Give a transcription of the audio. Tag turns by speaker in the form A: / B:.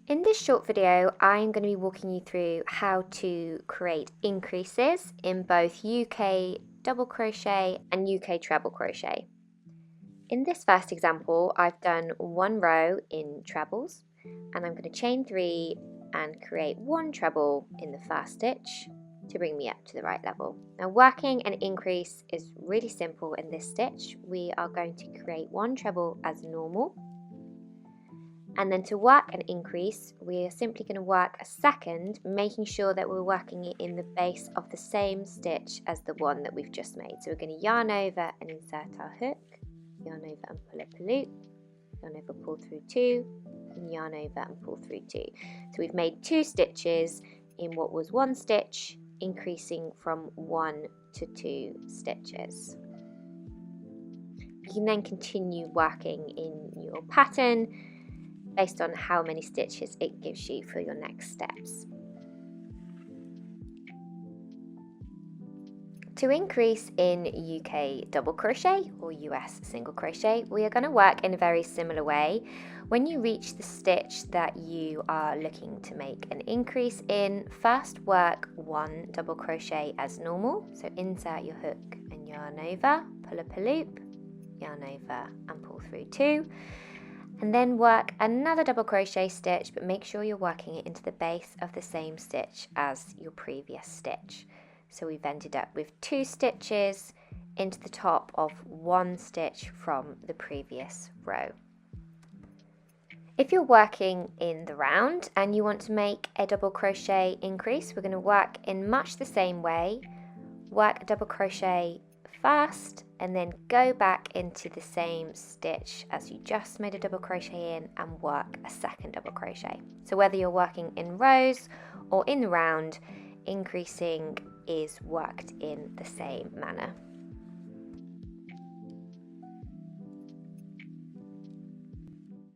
A: In this short video, I'm going to be walking you through how to create increases in both UK double crochet and UK treble crochet. In this first example, I've done one row in trebles, and I'm going to chain 3 and create one treble in the first stitch to bring me up to the right level. Now, working an increase is really simple in this stitch. We are going to create one treble as normal. And then to work an increase, we are simply going to work a second, making sure that we're working it in the base of the same stitch as the one that we've just made. So we're going to yarn over and insert our hook, yarn over and pull up a loop, yarn over, pull through 2, and yarn over and pull through 2. So we've made 2 stitches in what was 1 stitch, increasing from 1 to 2 stitches. You can then continue working in your pattern based on how many stitches it gives you for your next steps. To increase in UK double crochet or US single crochet, we are going to work in a very similar way. When you reach the stitch that you are looking to make an increase in, first work 1 double crochet as normal. So insert your hook and yarn over, pull up a loop, yarn over and pull through 2. And then work another double crochet stitch, but make sure you're working it into the base of the same stitch as your previous stitch. So we've ended up with 2 stitches into the top of 1 stitch from the previous row. If you're working in the round and you want to make a double crochet increase, we're going to work in much the same way. Work a double crochet first and then go back into the same stitch as you just made a double crochet in and work a second double crochet. So whether you're working in rows or in the round, increasing is worked in the same manner.